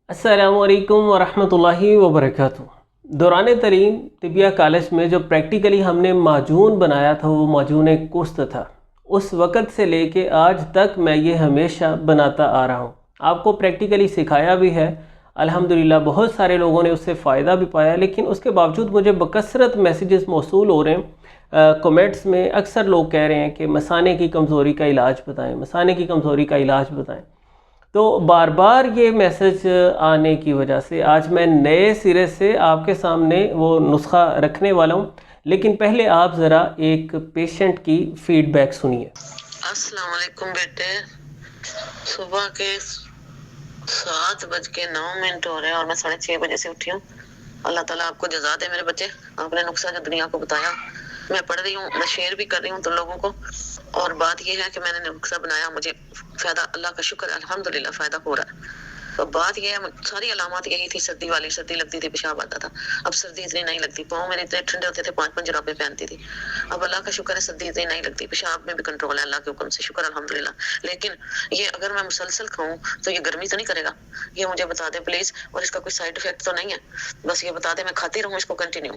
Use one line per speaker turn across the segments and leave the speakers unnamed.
अस्सलामुअलैकुम वरहमतुल्लाहि वबरकातुहू। दौरान तलीम तिबिया कॉलेज में जो प्रैक्टिकली हमने माजून बनाया था वो माजून कुस्त था। उस वक़्त से लेके आज तक मैं ये हमेशा बनाता आ रहा हूँ। आपको प्रैक्टिकली सिखाया भी है, अल्हम्दुलिल्लाह बहुत सारे लोगों ने उससे फ़ायदा भी पाया। लेकिन उसके बावजूद मुझे बकसरत मैसेजेस मौसूल हो रहे हैं। कमेंट्स में अक्सर लोग कह रहे हैं कि मसाने की कमज़ोरी का इलाज बताएं, मसाने की कमज़ोरी का इलाज बताएं। तो बार बार ये मैसेज आने की वजह से आज मैं नए सिरे से आपके सामने वो नुस्खा रखने वाला हूँ। लेकिन पहले आप ज़रा एक पेशेंट की फ़ीडबैक सुनिए।
अस्सलाम वालेकुम बेटे, सुबह के 7:09 हो रहे हैं और मैं 6:30 बजे से उठी हूँ। अल्लाह ताला आपको जज़ा दे मेरे बच्चे, आपने नुस्खा जो दुनिया को बताया। मैं पढ़ रही हूँ, मैं शेयर भी कर रही हूँ तो लोगों को। और बात यह है कि मैंने नुस्खा बनाया, मुझे फ़ायदा, अल्लाह का शुक्र, अल्हम्दुलिल्लाह फ़ायदा हो रहा है। तो बात यह है, सारी अलामत यही थी, सर्दी वाली, सर्दी लगती थी, पेशाब आता था। अब सर्दी इतनी नहीं लगती, पाँव मेरे इतने ठंडे होते थे, 5-5 जुराबें पहनती थी। अब अल्लाह का शुक्र है, सर्दी इतनी नहीं लगती, पेशाब में भी कंट्रोल है अल्लाह के हुक्म से, शुक्र अल्हम्दुलिल्लाह। लेकिन ये अगर मैं मुसलसल खाऊं तो ये गर्मी तो नहीं करेगा? ये मुझे बता दे प्लीज, और इसका कोई साइड इफेक्ट तो नहीं है? बस ये बता दे, मैं खाती रहूं इसको कंटिन्यू।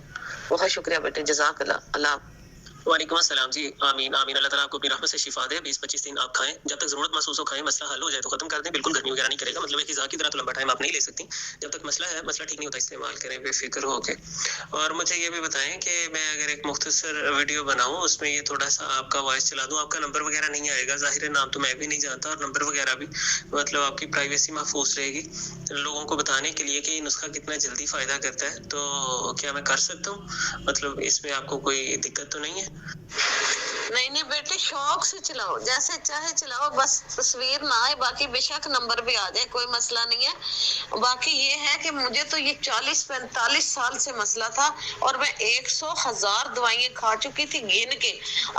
बहुत शुक्रिया बेटे, जज़ाकल्लाह। अल्लाह।
वालेकुम अस्सलाम जी। आमीन आमीन। अल्लाह ताला आपको अपनी रहमत से शिफा दे। 20-25 दिन आप खाएं, जब तक ज़रूरत महसूस हो खाएं, मसला हल हो जाए तो ख़त्म कर दें। बिल्कुल गर्मी वगैरह नहीं करेगा, मतलब एक की तरह तो लंबा टाइम आप नहीं ले सकती। जब तक मसला है, मसला ठीक नहीं होता, इस्तेमाल करें बेफिक्र होके। और मुझे ये भी बताएं कि मैं अगर एक मुख्तसर वीडियो बनाऊँ, उसमें ये थोड़ा सा आपका वॉइस चला दूँ, आपका नंबर वगैरह नहीं आएगा, ज़ाहिर है नाम तो मैं भी नहीं जानता और नंबर वगैरह भी, मतलब आपकी प्राइवेसी महफूज रहेगी लोगों को बताने के लिए कि ये नुस्खा कितना जल्दी फ़ायदा करता है। तो क्या मैं कर सकता हूँ? मतलब इसमें आपको कोई दिक्कत तो नहीं है?
नहीं बेटे, शौक से चलाओ, जैसे चाहे चलाओ, बस तस्वीर ना आए, बाकी बेशक नंबर भी आ जाए, कोई मसला नहीं है। बाकी ये है कि मुझे तो ये 40-45 साल से मसला था और मैं 100,000 दवाइयां खा चुकी थी गिन के।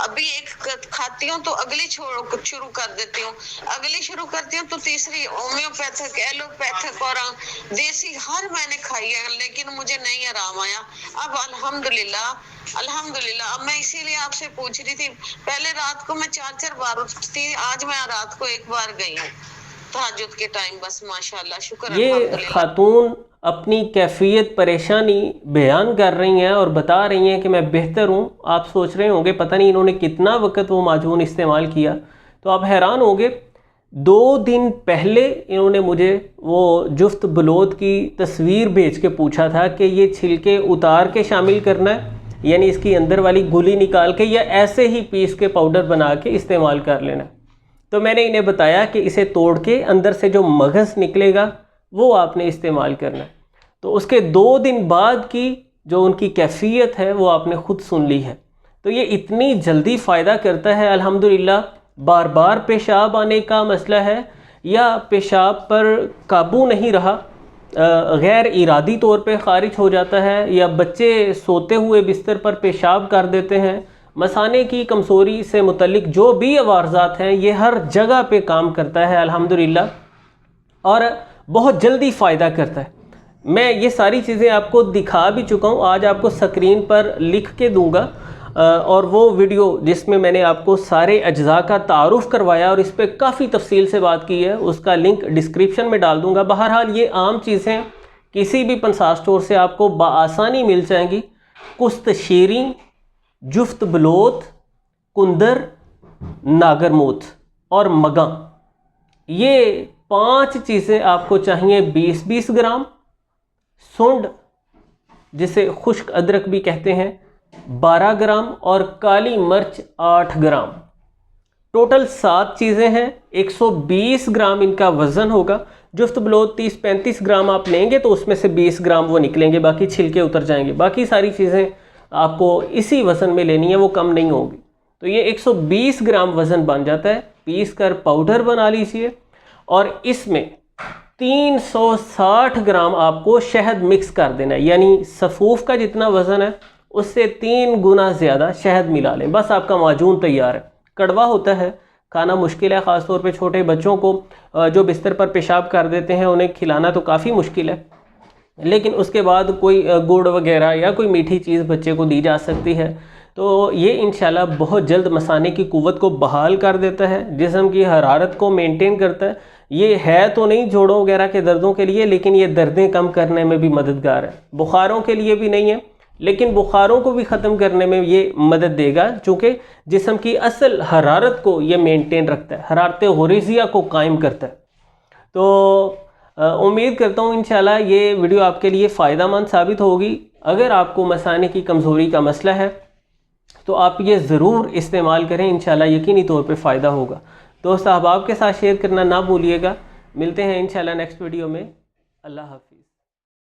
अभी एक खाती हूँ तो अगली शुरू कर देती हूँ, अगली शुरू करती हूँ तो तीसरी होम्योपैथिक, एलोपैथिक और देसी हर मैंने खाई है, लेकिन मुझे नहीं आराम आया। अब अल्हम्दुलिल्लाह अल्हम्दुलिल्लाह। अब मैं इसीलिए आपसे पूछ रही थी, पहले रात को मैं 4-4 बार उठती थी, आज मैं रात को 1 बार गई हूँ तहज्जुद के टाइम। बस माशाल्लाह, शुक्र
ये
अल्हम्दुलिल्लाह।
खातून अपनी कैफियत परेशानी बयान कर रही हैं और बता रही हैं कि मैं बेहतर हूँ। आप सोच रहे होंगे पता नहीं इन्होंने कितना वक्त वो माजून इस्तेमाल किया, तो आप हैरान होंगे। 2 दिन पहले इन्होंने मुझे वो जुफ्त बलोत की तस्वीर भेज के पूछा था कि ये छिलके उतार के शामिल करना है, यानी इसकी अंदर वाली गुली निकाल के, या ऐसे ही पीस के पाउडर बना के इस्तेमाल कर लेना। तो मैंने इन्हें बताया कि इसे तोड़ के अंदर से जो मगज़ निकलेगा वो आपने इस्तेमाल करना है। तो उसके 2 दिन बाद की जो उनकी कैफियत है वो आपने ख़ुद सुन ली है। तो ये इतनी जल्दी फ़ायदा करता है अल्हम्दुलिल्लाह। बार बार पेशाब आने का मसला है या पेशाब पर काबू नहीं रहा, गैर इरादी तौर पे ख़ारिज हो जाता है, या बच्चे सोते हुए बिस्तर पर पेशाब कर देते हैं, मसाने की कमज़ोरी से मुतल्लिक जो भी अवारज़ात हैं, ये हर जगह पे काम करता है अल्हम्दुलिल्लाह और बहुत जल्दी फ़ायदा करता है। मैं ये सारी चीज़ें आपको दिखा भी चुका हूँ, आज आपको स्क्रीन पर लिख के दूँगा। और वो वीडियो जिसमें मैंने आपको सारे अज्जा का तारुफ़ करवाया और इस पर काफ़ी तफसील से बात की है, उसका लिंक डिस्क्रिप्शन में डाल दूँगा। बहरहाल ये आम चीज़ें किसी भी पंसार स्टोर से आपको बआसानी मिल जाएंगी। कुस्त शीरी, जुफ्त बलोत, कुंदर, नागरमूत और मगा, ये 5 चीज़ें आपको चाहिए। 20-20 ग्राम सुंड, जिसे खुश्क अदरक भी कहते हैं, 12 ग्राम और काली मिर्च 8 ग्राम। टोटल 7 चीज़ें हैं, 120 ग्राम इनका वज़न होगा। जुफ्त बलोत 30-35 ग्राम आप लेंगे तो उसमें से 20 ग्राम वो निकलेंगे, बाकी छिलके उतर जाएंगे। बाकी सारी चीज़ें आपको इसी वज़न में लेनी है, वो कम नहीं होगी। तो ये 120 ग्राम वज़न बन जाता है। पीस कर पाउडर बना लीजिए और इसमें 360 ग्राम आपको शहद मिक्स कर देना है, यानी सफ़ूफ का जितना वज़न है उससे 3 गुना ज़्यादा शहद मिला लें, बस आपका माजून तैयार है। कड़वा होता है, खाना मुश्किल है, ख़ास तौर पे छोटे बच्चों को जो बिस्तर पर पेशाब कर देते हैं उन्हें खिलाना तो काफ़ी मुश्किल है। लेकिन उसके बाद कोई गुड़ वगैरह या कोई मीठी चीज़ बच्चे को दी जा सकती है। तो ये इंशाल्लाह बहुत जल्द मसाने की कुव्वत को बहाल कर देता है, जिस्म की हरारत को मेंटेन करता है। ये है तो नहीं जोड़ों वगैरह के दर्दों के लिए, लेकिन ये दर्दें कम करने में भी मददगार है। बुखारों के लिए भी नहीं है, लेकिन बुखारों को भी ख़त्म करने में ये मदद देगा, चूँकि जिस्म की असल हरारत को ये मेंटेन रखता है, हरारत गुरीज़िया को कायम करता है। तो उम्मीद करता हूँ इंशाल्लाह ये वीडियो आपके लिए फ़ायदा मंद साबित होगी। अगर आपको मसाने की कमज़ोरी का मसला है तो आप ये ज़रूर इस्तेमाल करें, इंशाल्लाह यकीनी तौर पे फ़ायदा होगा। दोस्त अहबाब के साथ शेयर करना ना भूलिएगा। मिलते हैं इंशाल्लाह नेक्स्ट वीडियो में। अल्लाह हाफ़िज़।